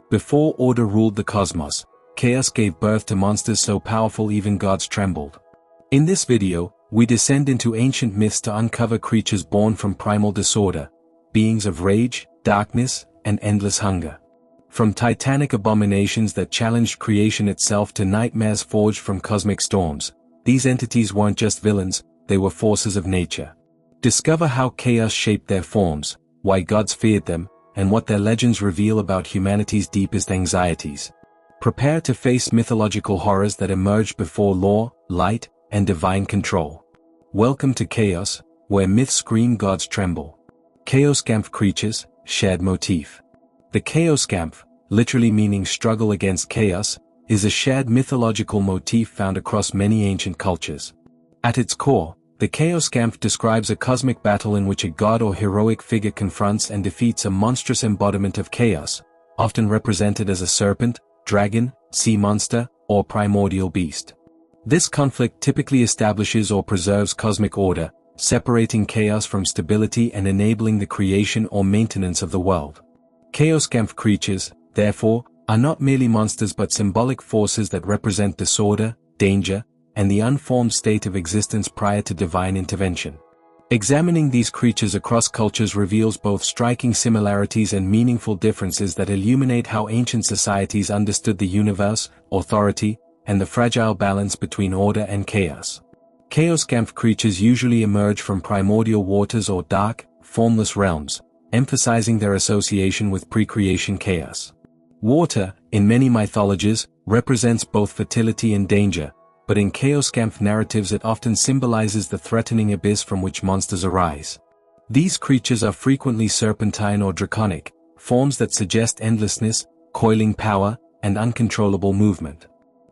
Before order ruled the cosmos, chaos gave birth to monsters so powerful even gods trembled. In this video, we descend into ancient myths to uncover creatures born from primal disorder, beings of rage, darkness, and endless hunger. From titanic abominations that challenged creation itself to nightmares forged from cosmic storms, these entities weren't just villains, they were forces of nature. Discover how chaos shaped their forms, why gods feared them, and what their legends reveal about humanity's deepest anxieties. Prepare to face mythological horrors that emerged before law, light, and divine control. Welcome to Chaos, where myths scream, gods tremble. Chaoskampf creatures, shared motif. The Chaoskampf, literally meaning struggle against chaos, is a shared mythological motif found across many ancient cultures. At its core, the Chaoskampf describes a cosmic battle in which a god or heroic figure confronts and defeats a monstrous embodiment of chaos, often represented as a serpent, dragon, sea monster, or primordial beast. This conflict typically establishes or preserves cosmic order, separating chaos from stability and enabling the creation or maintenance of the world. Chaoskampf creatures, therefore, are not merely monsters but symbolic forces that represent disorder, danger, and the unformed state of existence prior to divine intervention. Examining these creatures across cultures reveals both striking similarities and meaningful differences that illuminate how ancient societies understood the universe, authority, and the fragile balance between order and chaos. Chaoskampf creatures usually emerge from primordial waters or dark, formless realms, emphasizing their association with pre-creation chaos. Water, in many mythologies, represents both fertility and danger, but in Chaoskampf narratives it often symbolizes the threatening abyss from which monsters arise. These creatures are frequently serpentine or draconic, forms that suggest endlessness, coiling power, and uncontrollable movement.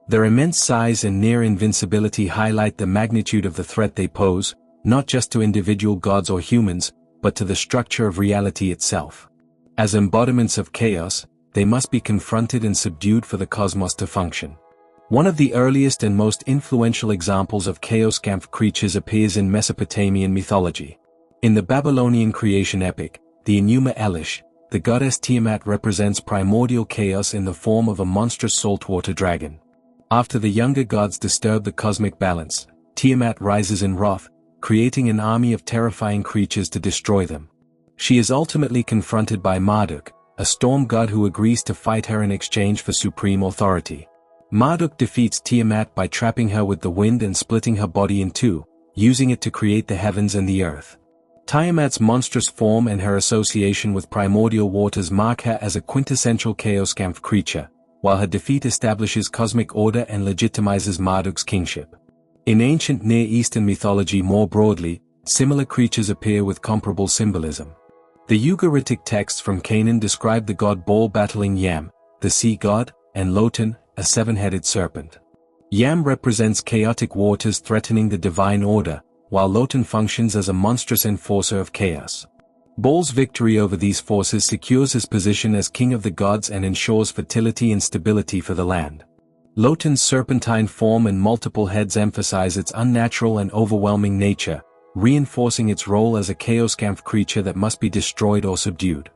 Their immense size and near invincibility highlight the magnitude of the threat they pose, not just to individual gods or humans, but to the structure of reality itself. As embodiments of chaos, they must be confronted and subdued for the cosmos to function. One of the earliest and most influential examples of Chaoskampf creatures appears in Mesopotamian mythology. In the Babylonian creation epic, the Enuma Elish, the goddess Tiamat represents primordial chaos in the form of a monstrous saltwater dragon. After the younger gods disturb the cosmic balance, Tiamat rises in wrath, creating an army of terrifying creatures to destroy them. She is ultimately confronted by Marduk, a storm god who agrees to fight her in exchange for supreme authority. Marduk defeats Tiamat by trapping her with the wind and splitting her body in two, using it to create the heavens and the earth. Tiamat's monstrous form and her association with primordial waters mark her as a quintessential Chaoskampf creature, while her defeat establishes cosmic order and legitimizes Marduk's kingship. In ancient Near Eastern mythology more broadly, similar creatures appear with comparable symbolism. The Ugaritic texts from Canaan describe the god Baal battling Yam, the sea god, and Lotan, a seven-headed serpent. Yam represents chaotic waters threatening the divine order, while Lotan functions as a monstrous enforcer of chaos. Baal's victory over these forces secures his position as king of the gods and ensures fertility and stability for the land. Lotan's serpentine form and multiple heads emphasize its unnatural and overwhelming nature, reinforcing its role as a Chaoskampf creature that must be destroyed or subdued.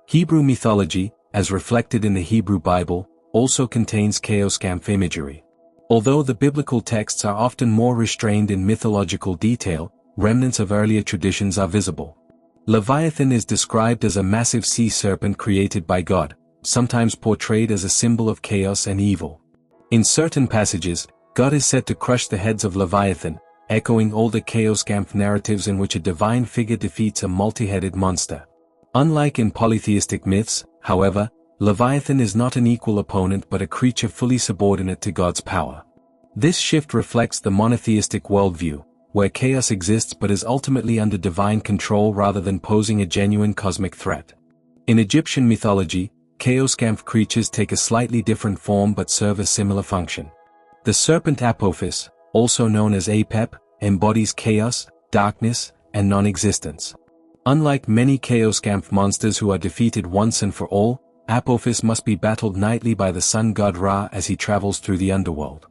Hebrew mythology, as reflected in the Hebrew Bible, also contains Chaoskampf imagery. Although the biblical texts are often more restrained in mythological detail, remnants of earlier traditions are visible. Leviathan is described as a massive sea serpent created by God, sometimes portrayed as a symbol of chaos and evil. In certain passages, God is said to crush the heads of Leviathan, echoing older Chaoskampf narratives in which a divine figure defeats a multi-headed monster. Unlike in polytheistic myths, however, Leviathan is not an equal opponent but a creature fully subordinate to God's power. This shift reflects the monotheistic worldview, where chaos exists but is ultimately under divine control rather than posing a genuine cosmic threat. In Egyptian mythology, Chaoskampf creatures take a slightly different form but serve a similar function. The serpent Apophis, also known as Apep, embodies chaos, darkness, and non-existence. Unlike many Chaoskampf monsters who are defeated once and for all, Apophis must be battled nightly by the sun god Ra as he travels through the underworld.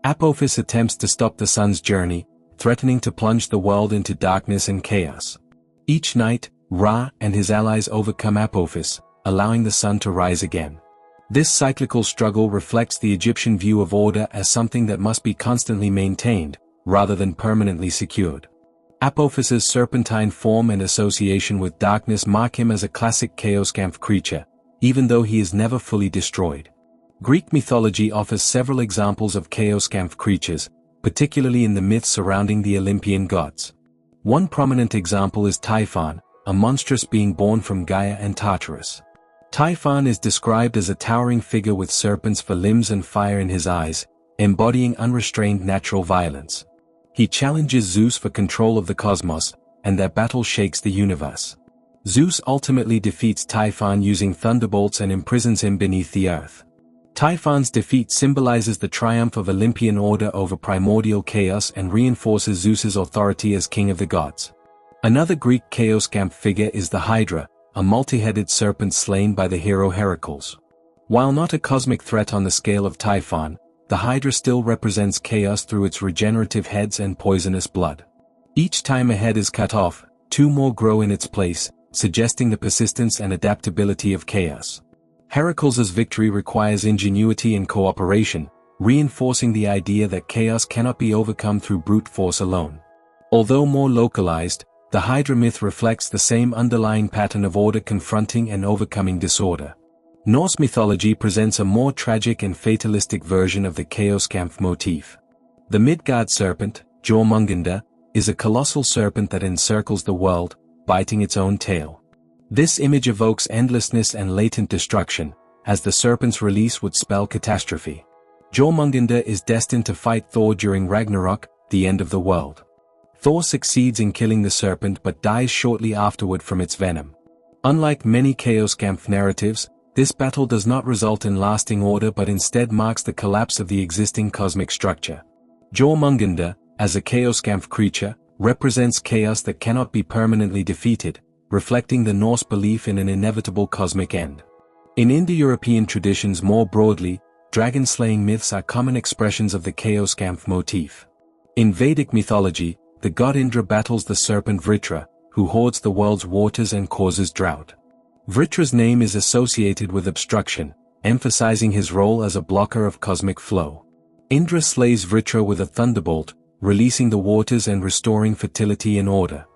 Apophis attempts to stop the sun's journey, threatening to plunge the world into darkness and chaos. Each night, Ra and his allies overcome Apophis, allowing the sun to rise again. This cyclical struggle reflects the Egyptian view of order as something that must be constantly maintained, rather than permanently secured. Apophis's serpentine form and association with darkness mark him as a classic Chaoskampf creature, even though he is never fully destroyed. Greek mythology offers several examples of Chaoskampf creatures, particularly in the myths surrounding the Olympian gods. One prominent example is Typhon, a monstrous being born from Gaia and Tartarus. Typhon is described as a towering figure with serpents for limbs and fire in his eyes, embodying unrestrained natural violence. He challenges Zeus for control of the cosmos, and their battle shakes the universe. Zeus ultimately defeats Typhon using thunderbolts and imprisons him beneath the earth. Typhon's defeat symbolizes the triumph of Olympian order over primordial chaos and reinforces Zeus's authority as king of the gods. Another Greek Chaoskampf figure is the Hydra, a multi-headed serpent slain by the hero Heracles. While not a cosmic threat on the scale of Typhon, the Hydra still represents chaos through its regenerative heads and poisonous blood. Each time a head is cut off, two more grow in its place, suggesting the persistence and adaptability of chaos. Heracles's victory requires ingenuity and cooperation, reinforcing the idea that chaos cannot be overcome through brute force alone. Although more localized, the Hydra myth reflects the same underlying pattern of order confronting and overcoming disorder. Norse mythology presents a more tragic and fatalistic version of the Chaoskampf motif. The Midgard serpent, Jormungandr, is a colossal serpent that encircles the world, biting its own tail. This image evokes endlessness and latent destruction, as the serpent's release would spell catastrophe. Jormungandr is destined to fight Thor during Ragnarok, the end of the world. Thor succeeds in killing the serpent but dies shortly afterward from its venom. Unlike many Chaoskampf narratives, this battle does not result in lasting order but instead marks the collapse of the existing cosmic structure. Jormungandr, as a Chaoskampf creature, represents chaos that cannot be permanently defeated, reflecting the Norse belief in an inevitable cosmic end. In Indo-European traditions more broadly, dragon-slaying myths are common expressions of the Chaoskampf motif. In Vedic mythology, the god Indra battles the serpent Vritra, who hoards the world's waters and causes drought. Vritra's name is associated with obstruction, emphasizing his role as a blocker of cosmic flow. Indra slays Vritra with a thunderbolt, releasing the waters and restoring fertility and order.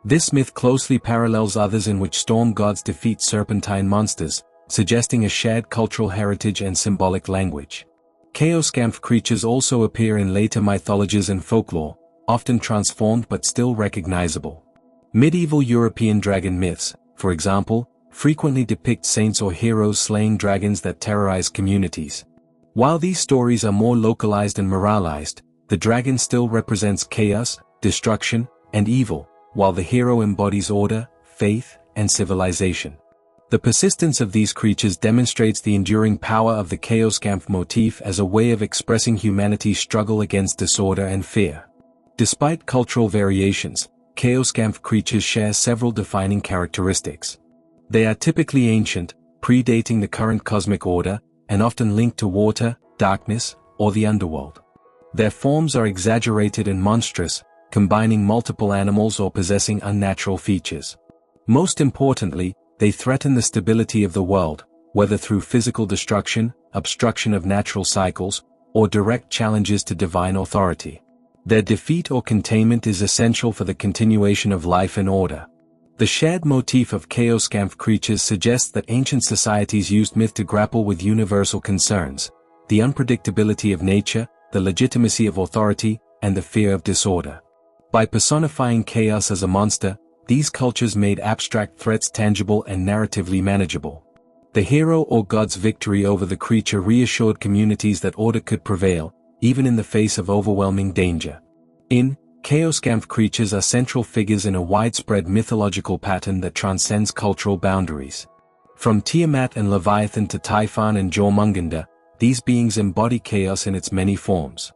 This myth closely parallels others in which storm gods defeat serpentine monsters, suggesting a shared cultural heritage and symbolic language. Chaoskampf creatures also appear in later mythologies and folklore, often transformed but still recognizable. Medieval European dragon myths, for example, frequently depict saints or heroes slaying dragons that terrorize communities. While these stories are more localized and moralized, the dragon still represents chaos, destruction, and evil, while the hero embodies order, faith, and civilization. The persistence of these creatures demonstrates the enduring power of the Chaoskampf motif as a way of expressing humanity's struggle against disorder and fear. Despite cultural variations, Chaoskampf creatures share several defining characteristics. They are typically ancient, predating the current cosmic order, and often linked to water, darkness, or the underworld. Their forms are exaggerated and monstrous, combining multiple animals or possessing unnatural features. Most importantly, they threaten the stability of the world, whether through physical destruction, obstruction of natural cycles, or direct challenges to divine authority. Their defeat or containment is essential for the continuation of life and order. The shared motif of Chaoskampf creatures suggests that ancient societies used myth to grapple with universal concerns: the unpredictability of nature, the legitimacy of authority, and the fear of disorder. By personifying chaos as a monster, these cultures made abstract threats tangible and narratively manageable. The hero or god's victory over the creature reassured communities that order could prevail, even in the face of overwhelming danger. Chaoskampf creatures are central figures in a widespread mythological pattern that transcends cultural boundaries. From Tiamat and Leviathan to Typhon and Jormungandr, these beings embody chaos in its many forms.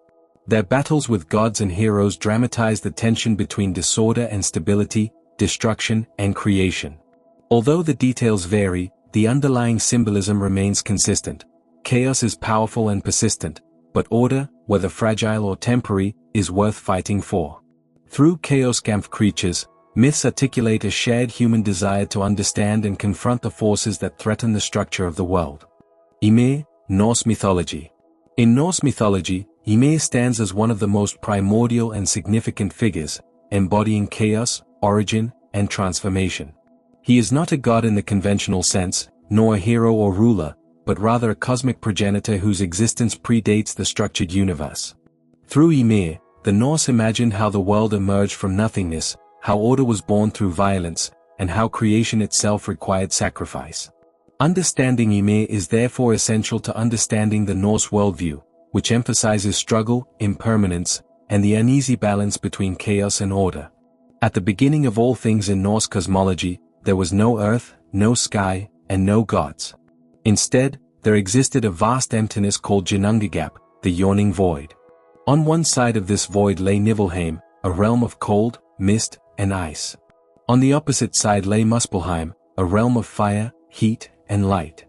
Their battles with gods and heroes dramatize the tension between disorder and stability, destruction and creation. Although the details vary, the underlying symbolism remains consistent. Chaos is powerful and persistent, but order, whether fragile or temporary, is worth fighting for. Through Chaoskampf creatures, myths articulate a shared human desire to understand and confront the forces that threaten the structure of the world. Ymir, Norse mythology. In Norse mythology, Ymir stands as one of the most primordial and significant figures, embodying chaos, origin, and transformation. He is not a god in the conventional sense, nor a hero or ruler, but rather a cosmic progenitor whose existence predates the structured universe. Through Ymir, the Norse imagined how the world emerged from nothingness, how order was born through violence, and how creation itself required sacrifice. Understanding Ymir is therefore essential to understanding the Norse worldview, which emphasizes struggle, impermanence, and the uneasy balance between chaos and order. At the beginning of all things in Norse cosmology, there was no earth, no sky, and no gods. Instead, there existed a vast emptiness called Ginnungagap, the yawning void. On one side of this void lay Niflheim, a realm of cold, mist, and ice. On the opposite side lay Muspelheim, a realm of fire, heat, and light.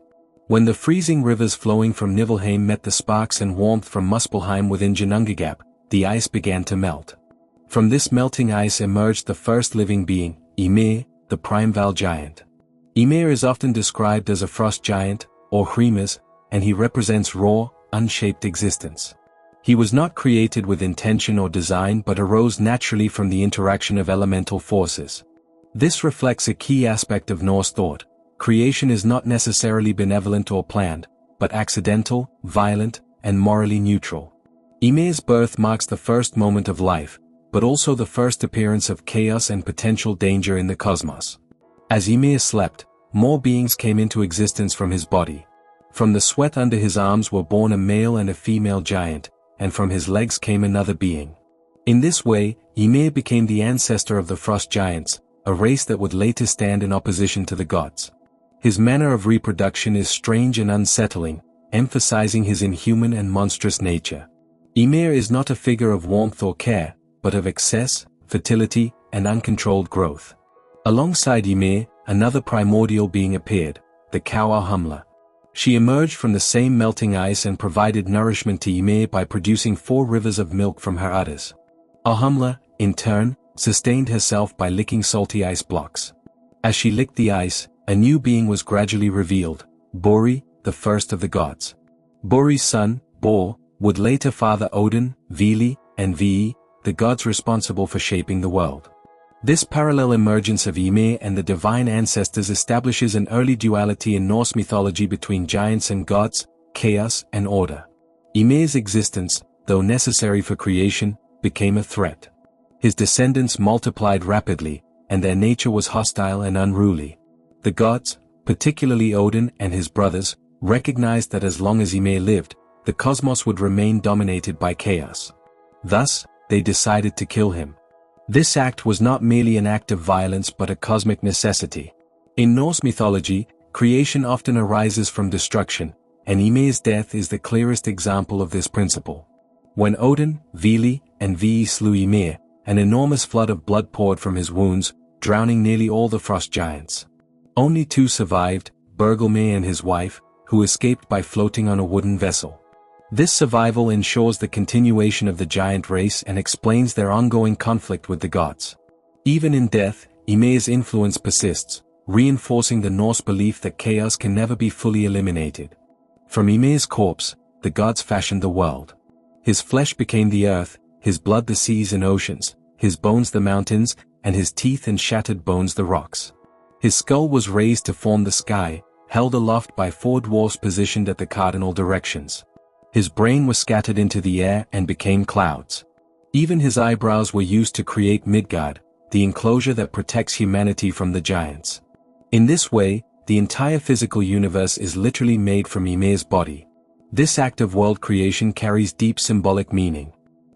When the freezing rivers flowing from Niflheim met the sparks and warmth from Muspelheim within Ginnungagap, the ice began to melt. From this melting ice emerged the first living being, Ymir, the primeval giant. Ymir is often described as a frost giant, or Hreimr, and he represents raw, unshaped existence. He was not created with intention or design but arose naturally from the interaction of elemental forces. This reflects a key aspect of Norse thought. Creation is not necessarily benevolent or planned, but accidental, violent, and morally neutral. Ymir's birth marks the first moment of life, but also the first appearance of chaos and potential danger in the cosmos. As Ymir slept, more beings came into existence from his body. From the sweat under his arms were born a male and a female giant, and from his legs came another being. In this way, Ymir became the ancestor of the frost giants, a race that would later stand in opposition to the gods. His manner of reproduction is strange and unsettling, emphasizing his inhuman and monstrous nature. Ymir is not a figure of warmth or care, but of excess, fertility, and uncontrolled growth. Alongside Ymir, another primordial being appeared, the cow Ahumla. She emerged from the same melting ice and provided nourishment to Ymir by producing 4 rivers of milk from her udders. Ahumla, in turn, sustained herself by licking salty ice blocks. As she licked the ice, a new being was gradually revealed, Bori, the first of the gods. Bori's son, Bor, would later father Odin, Vili, and Ve, the gods responsible for shaping the world. This parallel emergence of Ymir and the divine ancestors establishes an early duality in Norse mythology between giants and gods, chaos and order. Ymir's existence, though necessary for creation, became a threat. His descendants multiplied rapidly, and their nature was hostile and unruly. The gods, particularly Odin and his brothers, recognized that as long as Ymir lived, the cosmos would remain dominated by chaos. Thus, they decided to kill him. This act was not merely an act of violence but a cosmic necessity. In Norse mythology, creation often arises from destruction, and Ymir's death is the clearest example of this principle. When Odin, Vili, and Ve slew Ymir, an enormous flood of blood poured from his wounds, drowning nearly all the frost giants. Only 2 survived, Bergelmir and his wife, who escaped by floating on a wooden vessel. This survival ensures the continuation of the giant race and explains their ongoing conflict with the gods. Even in death, Ymir's influence persists, reinforcing the Norse belief that chaos can never be fully eliminated. From Ymir's corpse, the gods fashioned the world. His flesh became the earth, his blood the seas and oceans, his bones the mountains, and his teeth and shattered bones the rocks. His skull was raised to form the sky, held aloft by 4 dwarfs positioned at the cardinal directions. His brain was scattered into the air and became clouds. Even his eyebrows were used to create Midgard, the enclosure that protects humanity from the giants. In this way, the entire physical universe is literally made from Ymir's body. This act of world creation carries deep symbolic meaning.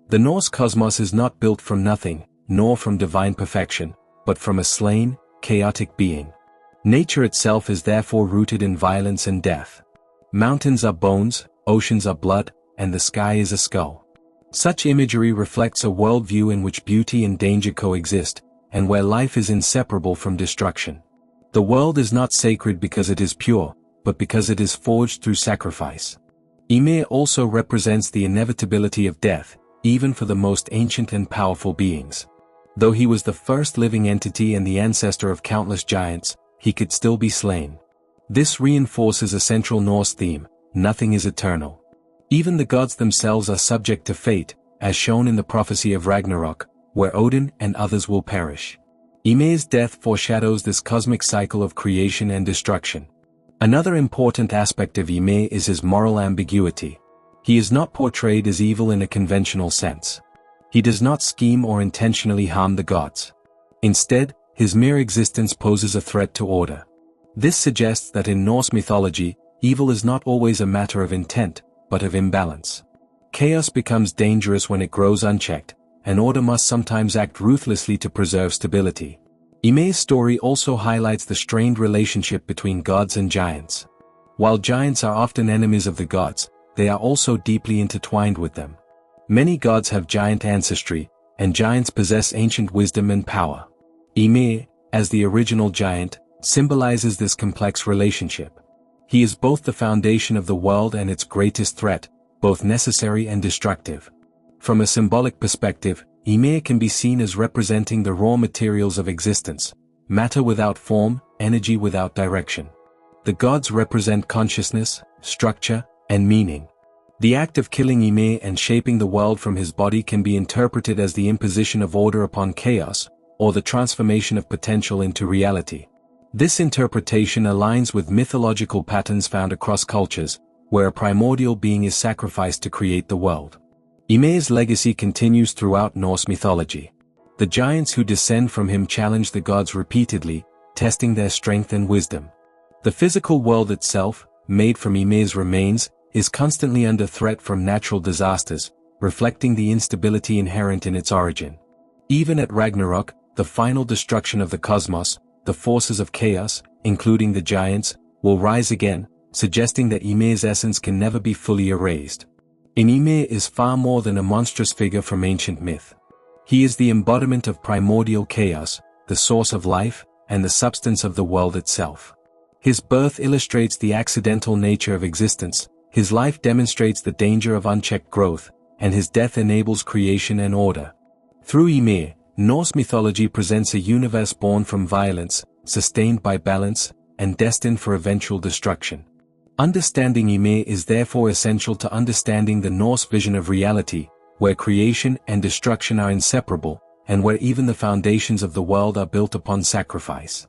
The Norse cosmos is not built from nothing, nor from divine perfection, but from a slain, chaotic being. Nature itself is therefore rooted in violence and death. Mountains are bones, oceans are blood, and the sky is a skull. Such imagery reflects a worldview in which beauty and danger coexist, and where life is inseparable from destruction. The world is not sacred because it is pure, but because it is forged through sacrifice. Ymir also represents the inevitability of death, even for the most ancient and powerful beings. Though he was the first living entity and the ancestor of countless giants, he could still be slain. This reinforces a central Norse theme: nothing is eternal. Even the gods themselves are subject to fate, as shown in the prophecy of Ragnarok, where Odin and others will perish. Ymir's death foreshadows this cosmic cycle of creation and destruction. Another important aspect of Ymir is his moral ambiguity. He is not portrayed as evil in a conventional sense. He does not scheme or intentionally harm the gods. Instead, his mere existence poses a threat to order. This suggests that in Norse mythology, evil is not always a matter of intent, but of imbalance. Chaos becomes dangerous when it grows unchecked, and order must sometimes act ruthlessly to preserve stability. Ymir's story also highlights the strained relationship between gods and giants. While giants are often enemies of the gods, they are also deeply intertwined with them. Many gods have giant ancestry, and giants possess ancient wisdom and power. Ymir, as the original giant, symbolizes this complex relationship. He is both the foundation of the world and its greatest threat, both necessary and destructive. From a symbolic perspective, Ymir can be seen as representing the raw materials of existence, matter without form, energy without direction. The gods represent consciousness, structure, and meaning. The act of killing Ymir and shaping the world from his body can be interpreted as the imposition of order upon chaos, or the transformation of potential into reality. This interpretation aligns with mythological patterns found across cultures, where a primordial being is sacrificed to create the world. Ymir's legacy continues throughout Norse mythology. The giants who descend from him challenge the gods repeatedly, testing their strength and wisdom. The physical world itself, made from Ymir's remains, is constantly under threat from natural disasters, reflecting the instability inherent in its origin. Even at Ragnarok, the final destruction of the cosmos, the forces of chaos, including the giants, will rise again, suggesting that Ymir's essence can never be fully erased. Ymir is far more than a monstrous figure from ancient myth. He is the embodiment of primordial chaos, the source of life, and the substance of the world itself. His birth illustrates the accidental nature of existence, his life demonstrates the danger of unchecked growth, and his death enables creation and order. Through Ymir, Norse mythology presents a universe born from violence, sustained by balance, and destined for eventual destruction. Understanding Ymir is therefore essential to understanding the Norse vision of reality, where creation and destruction are inseparable, and where even the foundations of the world are built upon sacrifice.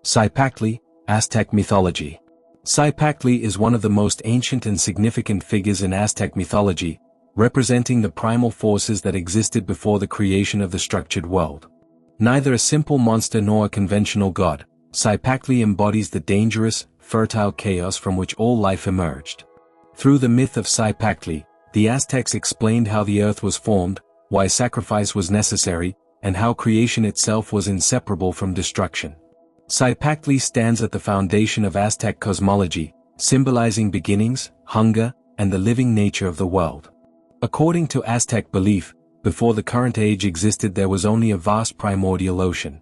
Cipactli, Aztec mythology. Cipactli is one of the most ancient and significant figures in Aztec mythology, representing the primal forces that existed before the creation of the structured world. Neither a simple monster nor a conventional god, Cipactli embodies the dangerous, fertile chaos from which all life emerged. Through the myth of Cipactli, the Aztecs explained how the earth was formed, why sacrifice was necessary, and how creation itself was inseparable from destruction. Cipactli stands at the foundation of Aztec cosmology, symbolizing beginnings, hunger, and the living nature of the world. According to Aztec belief, before the current age existed there was only a vast primordial ocean.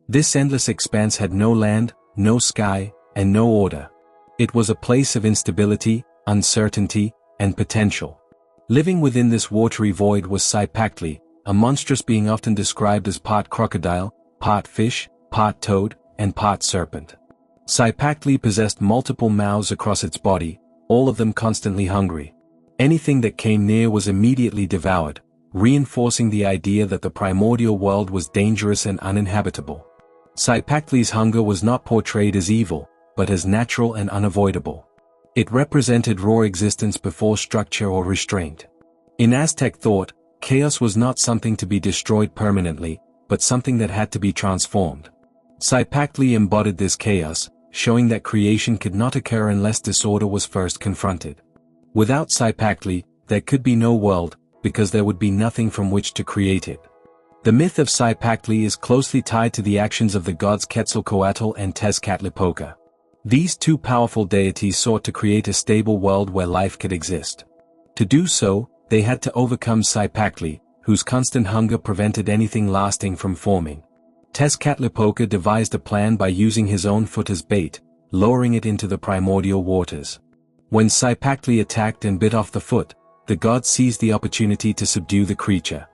This endless expanse had no land, no sky, and no order. It was a place of instability, uncertainty, and potential. Living within this watery void was Cipactli, a monstrous being often described as part crocodile, part fish, part toad, and part serpent. Cipactli possessed multiple mouths across its body, all of them constantly hungry. Anything that came near was immediately devoured, reinforcing the idea that the primordial world was dangerous and uninhabitable. Cipactli's hunger was not portrayed as evil, but as natural and unavoidable. It represented raw existence before structure or restraint. In Aztec thought, chaos was not something to be destroyed permanently, but something that had to be transformed. Cipactli embodied this chaos, showing that creation could not occur unless disorder was first confronted. Without Cipactli, there could be no world, because there would be nothing from which to create it. The myth of Cipactli is closely tied to the actions of the gods Quetzalcoatl and Tezcatlipoca. These two powerful deities sought to create a stable world where life could exist. To do so, they had to overcome Cipactli, whose constant hunger prevented anything lasting from forming. Tezcatlipoca devised a plan by using his own foot as bait, lowering it into the primordial waters. When Cipactli attacked and bit off the foot, the gods seized the opportunity to subdue the creature.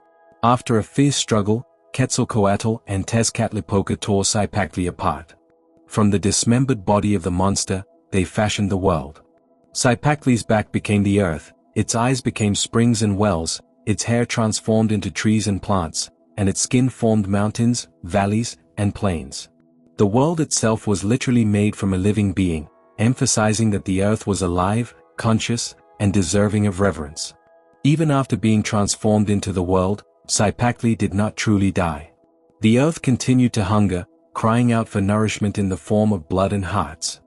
After a fierce struggle, Quetzalcoatl and Tezcatlipoca tore Cipactli apart. From the dismembered body of the monster, they fashioned the world. Cipactli's back became the earth, its eyes became springs and wells, its hair transformed into trees and plants, and its skin formed mountains, valleys, and plains. The world itself was literally made from a living being, emphasizing that the earth was alive, conscious, and deserving of reverence. Even after being transformed into the world, Cipactli did not truly die. The earth continued to hunger, crying out for nourishment in the form of blood and hearts.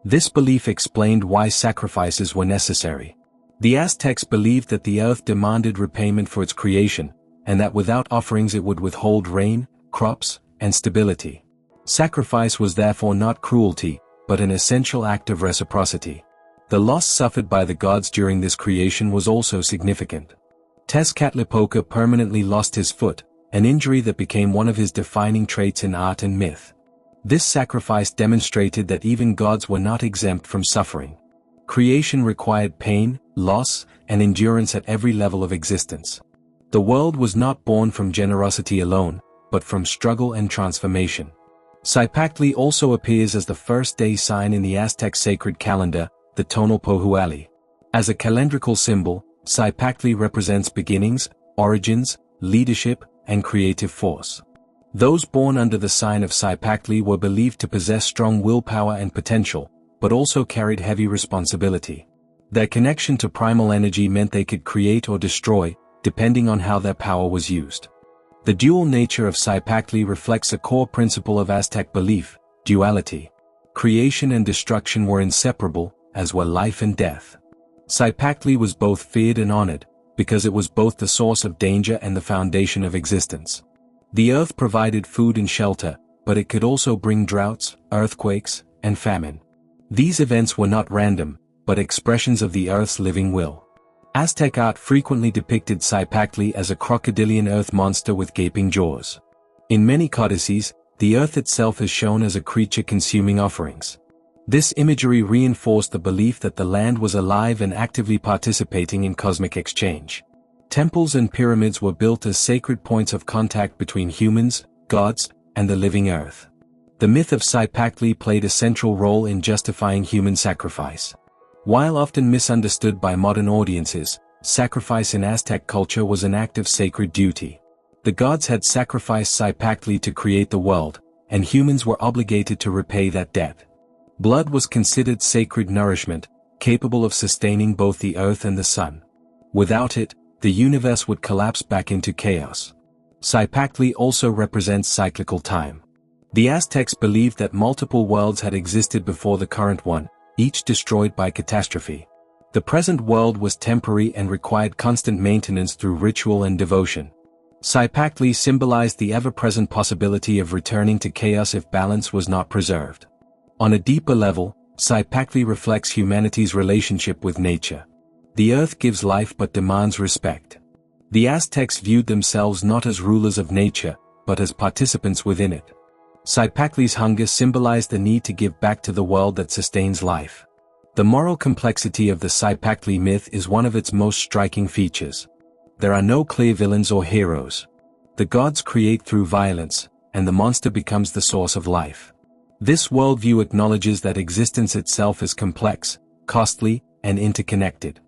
This belief explained why sacrifices were necessary. The Aztecs believed that the earth demanded repayment for its creation, and that without offerings it would withhold rain, crops, and stability. Sacrifice was therefore not cruelty, but an essential act of reciprocity. The loss suffered by the gods during this creation was also significant. Tezcatlipoca permanently lost his foot, an injury that became one of his defining traits in art and myth. This sacrifice demonstrated that even gods were not exempt from suffering. Creation required pain, loss, and endurance at every level of existence. The world was not born from generosity alone, but from struggle and transformation. Cipactli also appears as the first day sign in the Aztec sacred calendar, the Tonalpohualli. As a calendrical symbol, Cipactli represents beginnings, origins, leadership, and creative force. Those born under the sign of Cipactli were believed to possess strong willpower and potential, but also carried heavy responsibility. Their connection to primal energy meant they could create or destroy, depending on how their power was used. The dual nature of Cipactli reflects a core principle of Aztec belief: duality. Creation and destruction were inseparable, as were life and death. Cipactli was both feared and honored, because it was both the source of danger and the foundation of existence. The earth provided food and shelter, but it could also bring droughts, earthquakes, and famine. These events were not random, but expressions of the earth's living will. Aztec art frequently depicted Cipactli as a crocodilian earth monster with gaping jaws. In many codices, the earth itself is shown as a creature consuming offerings. This imagery reinforced the belief that the land was alive and actively participating in cosmic exchange. Temples and pyramids were built as sacred points of contact between humans, gods, and the living earth. The myth of Cipactli played a central role in justifying human sacrifice. While often misunderstood by modern audiences, sacrifice in Aztec culture was an act of sacred duty. The gods had sacrificed Cipactli to create the world, and humans were obligated to repay that debt. Blood was considered sacred nourishment, capable of sustaining both the earth and the sun. Without it, the universe would collapse back into chaos. Cipactli also represents cyclical time. The Aztecs believed that multiple worlds had existed before the current one, each destroyed by catastrophe. The present world was temporary and required constant maintenance through ritual and devotion. Cipactli symbolized the ever-present possibility of returning to chaos if balance was not preserved. On a deeper level, Cipactli reflects humanity's relationship with nature. The earth gives life but demands respect. The Aztecs viewed themselves not as rulers of nature, but as participants within it. Cipactli's hunger symbolized the need to give back to the world that sustains life. The moral complexity of the Cipactli myth is one of its most striking features. There are no clear villains or heroes. The gods create through violence, and the monster becomes the source of life. This worldview acknowledges that existence itself is complex, costly, and interconnected.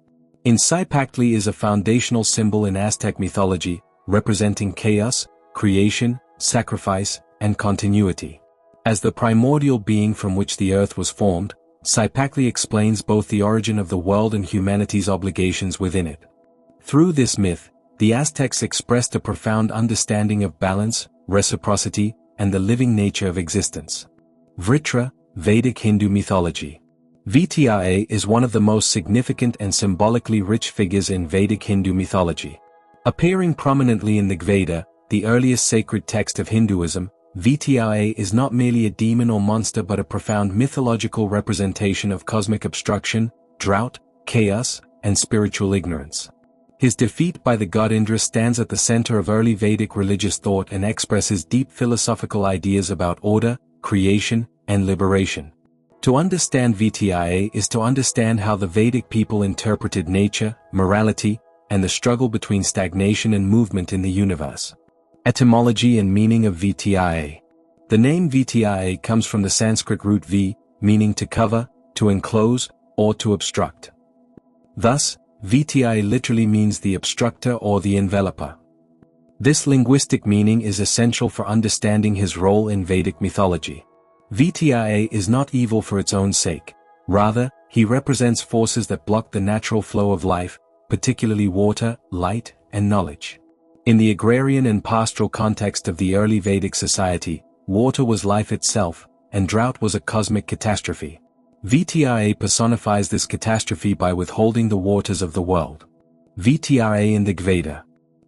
In Cipactli is a foundational symbol in Aztec mythology, representing chaos, creation, sacrifice, and continuity. As the primordial being from which the earth was formed, Cipactli explains both the origin of the world and humanity's obligations within it. Through this myth, the Aztecs expressed a profound understanding of balance, reciprocity, and the living nature of existence. Vritra, Vedic Hindu mythology. Vritra is one of the most significant and symbolically rich figures in Vedic Hindu mythology. Appearing prominently in the Veda, the earliest sacred text of Hinduism, Vritra is not merely a demon or monster but a profound mythological representation of cosmic obstruction, drought, chaos, and spiritual ignorance. His defeat by the god Indra stands at the center of early Vedic religious thought and expresses deep philosophical ideas about order, creation, and liberation. To understand Vritra is to understand how the Vedic people interpreted nature, morality, and the struggle between stagnation and movement in the universe. Etymology and meaning of Vritra. The name Vritra comes from the Sanskrit root V, meaning to cover, to enclose, or to obstruct. Thus, Vritra literally means the obstructor or the enveloper. This linguistic meaning is essential for understanding his role in Vedic mythology. Vritra is not evil for its own sake. Rather, he represents forces that block the natural flow of life, particularly water, light, and knowledge. In the agrarian and pastoral context of the early Vedic society, water was life itself, and drought was a cosmic catastrophe. Vritra personifies this catastrophe by withholding the waters of the world. Vritra in the Veda.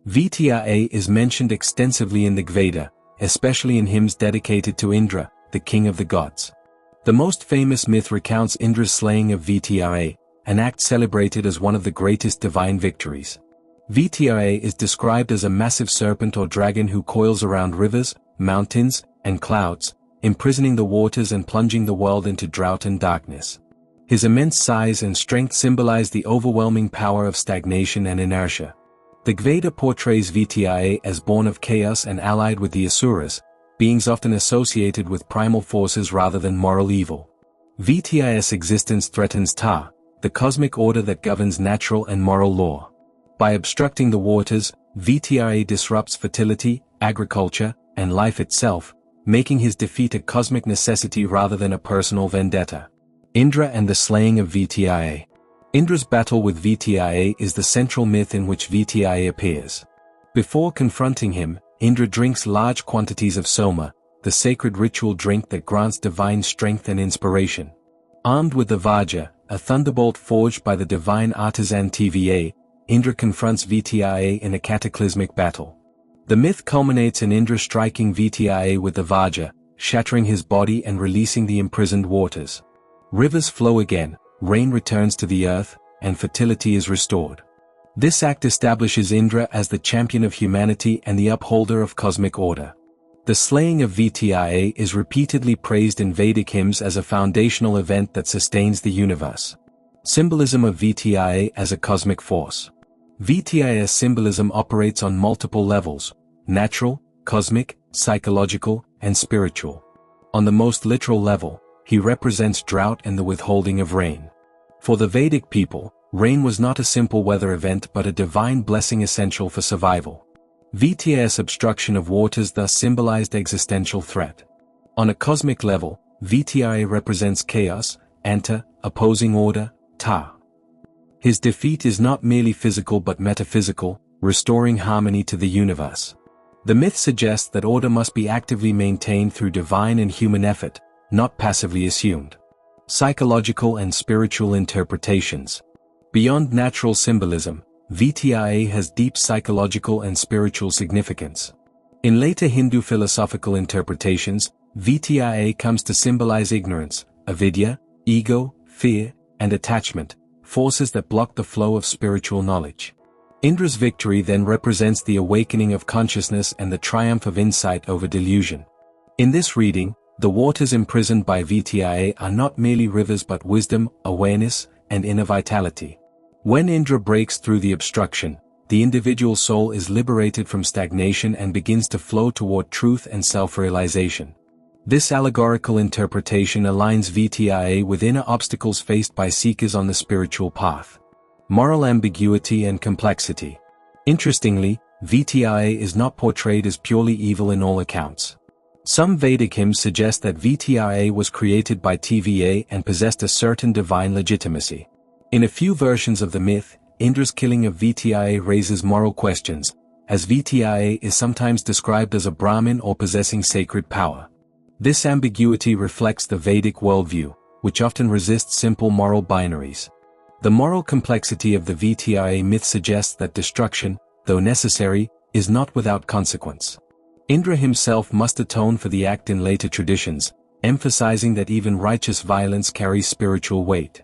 Vritra is mentioned extensively in the Veda, especially in hymns dedicated to Indra, the king of the gods. The most famous myth recounts Indra's slaying of Vritra, an act celebrated as one of the greatest divine victories. Vritra is described as a massive serpent or dragon who coils around rivers, mountains, and clouds, imprisoning the waters and plunging the world into drought and darkness. His immense size and strength symbolize the overwhelming power of stagnation and inertia. The Veda portrays Vritra as born of chaos and allied with the Asuras, beings often associated with primal forces rather than moral evil. Vritra's existence threatens Ta, the cosmic order that governs natural and moral law. By obstructing the waters, Vritra disrupts fertility, agriculture, and life itself, making his defeat a cosmic necessity rather than a personal vendetta. Indra and the slaying of Vritra. Indra's battle with Vritra is the central myth in which Vritra appears. Before confronting him, Indra drinks large quantities of soma, the sacred ritual drink that grants divine strength and inspiration. Armed with the Vajra, a thunderbolt forged by the divine artisan TVA, Indra confronts Vritra in a cataclysmic battle. The myth culminates in Indra striking Vritra with the Vajra, shattering his body and releasing the imprisoned waters. Rivers flow again, rain returns to the earth, and fertility is restored. This act establishes Indra as the champion of humanity and the upholder of cosmic order. The slaying of Vritra is repeatedly praised in Vedic hymns as a foundational event that sustains the universe. Symbolism of Vritra as a cosmic force. Vritra's symbolism operates on multiple levels: natural, cosmic, psychological, and spiritual. On the most literal level, he represents drought and the withholding of rain. For the Vedic people, rain was not a simple weather event but a divine blessing essential for survival. Vritra's obstruction of waters thus symbolized existential threat. On a cosmic level, Vritra represents chaos, anta, opposing order, ta. His defeat is not merely physical but metaphysical, restoring harmony to the universe. The myth suggests that order must be actively maintained through divine and human effort, not passively assumed. Psychological and spiritual interpretations. Beyond natural symbolism, Vritra has deep psychological and spiritual significance. In later Hindu philosophical interpretations, Vritra comes to symbolize ignorance, avidya, ego, fear, and attachment, forces that block the flow of spiritual knowledge. Indra's victory then represents the awakening of consciousness and the triumph of insight over delusion. In this reading, the waters imprisoned by Vritra are not merely rivers but wisdom, awareness, and inner vitality. When Indra breaks through the obstruction, the individual soul is liberated from stagnation and begins to flow toward truth and self-realization. This allegorical interpretation aligns Vritra with inner obstacles faced by seekers on the spiritual path. Moral ambiguity and complexity. Interestingly, Vritra is not portrayed as purely evil in all accounts. Some Vedic hymns suggest that Vritra was created by TVA and possessed a certain divine legitimacy. In a few versions of the myth, Indra's killing of Vritra raises moral questions, as Vritra is sometimes described as a Brahmin or possessing sacred power. This ambiguity reflects the Vedic worldview, which often resists simple moral binaries. The moral complexity of the Vritra myth suggests that destruction, though necessary, is not without consequence. Indra himself must atone for the act in later traditions, emphasizing that even righteous violence carries spiritual weight.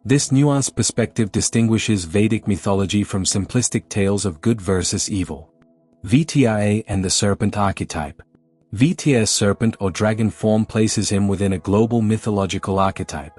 This nuanced perspective distinguishes Vedic mythology from simplistic tales of good versus evil. Vritra and the serpent archetype. Vritra's serpent or dragon form places him within a global mythological archetype.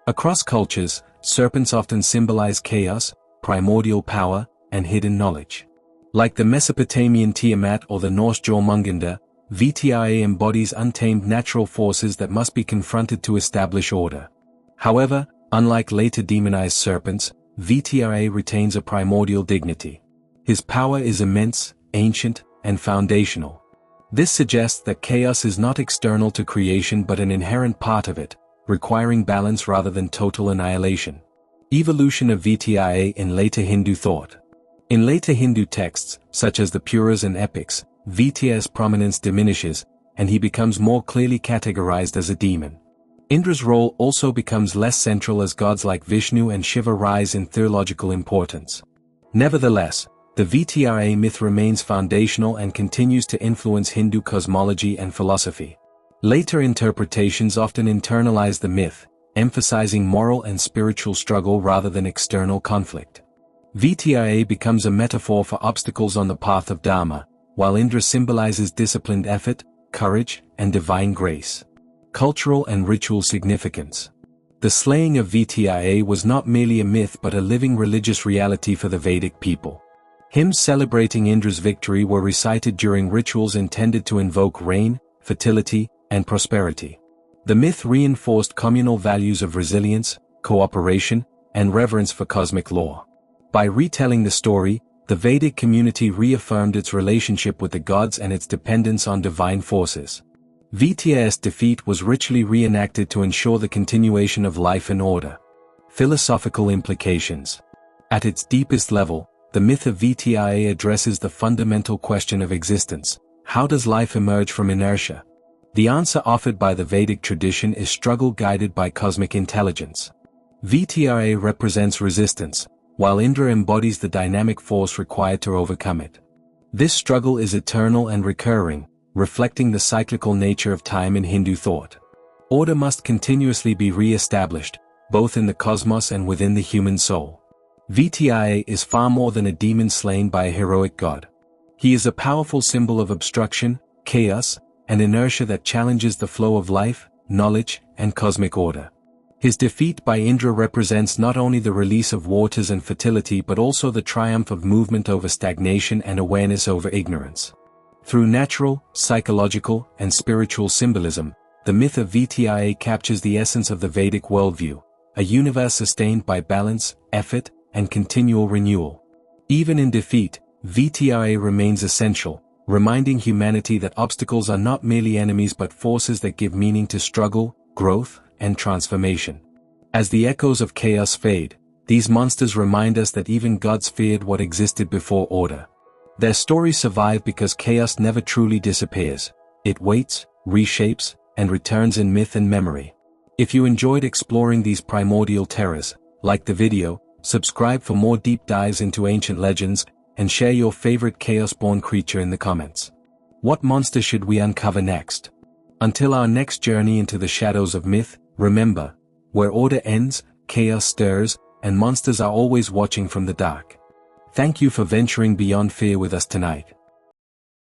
Across cultures, serpents often symbolize chaos, primordial power, and hidden knowledge. Like the Mesopotamian Tiamat or the Norse Jormungandr, Vritra embodies untamed natural forces that must be confronted to establish order. However, Unlike later demonized serpents, Vritra retains a primordial dignity. His power is immense, ancient, and foundational. This suggests that chaos is not external to creation but an inherent part of it, requiring balance rather than total annihilation. Evolution of Vritra in later Hindu thought. In later Hindu texts, such as the Puranas and epics, Vritra's prominence diminishes, and he becomes more clearly categorized as a demon. Indra's role also becomes less central as gods like Vishnu and Shiva rise in theological importance. Nevertheless, the Vritra myth remains foundational and continues to influence Hindu cosmology and philosophy. Later interpretations often internalize the myth, emphasizing moral and spiritual struggle rather than external conflict. Vritra becomes a metaphor for obstacles on the path of Dharma, while Indra symbolizes disciplined effort, courage, and divine grace. Cultural and ritual significance. The slaying of Vritra was not merely a myth but a living religious reality for the Vedic people. Hymns celebrating Indra's victory were recited during rituals intended to invoke rain, fertility, and prosperity. The myth reinforced communal values of resilience, cooperation, and reverence for cosmic law. By retelling the story, the Vedic community reaffirmed its relationship with the gods and its dependence on divine forces. Vritra's defeat was ritually reenacted to ensure the continuation of life and order. Philosophical implications. At its deepest level, the myth of Vritra addresses the fundamental question of existence: how does life emerge from inertia? The answer offered by the Vedic tradition is struggle guided by cosmic intelligence. Vritra represents resistance, while Indra embodies the dynamic force required to overcome it. This struggle is eternal and recurring, reflecting the cyclical nature of time in Hindu thought. Order must continuously be re-established, both in the cosmos and within the human soul. Vritra is far more than a demon slain by a heroic god. He is a powerful symbol of obstruction, chaos, and inertia that challenges the flow of life, knowledge, and cosmic order. His defeat by Indra represents not only the release of waters and fertility but also the triumph of movement over stagnation and awareness over ignorance. Through natural, psychological, and spiritual symbolism, the myth of Vritra captures the essence of the Vedic worldview, a universe sustained by balance, effort, and continual renewal. Even in defeat, Vritra remains essential, reminding humanity that obstacles are not merely enemies but forces that give meaning to struggle, growth, and transformation. As the echoes of chaos fade, these monsters remind us that even gods feared what existed before order. Their stories survive because chaos never truly disappears. It waits, reshapes, and returns in myth and memory. If you enjoyed exploring these primordial terrors, like the video, subscribe for more deep dives into ancient legends, and share your favorite chaos-born creature in the comments. What monster should we uncover next? Until our next journey into the shadows of myth, remember, where order ends, chaos stirs, and monsters are always watching from the dark. Thank you for venturing beyond fear with us tonight.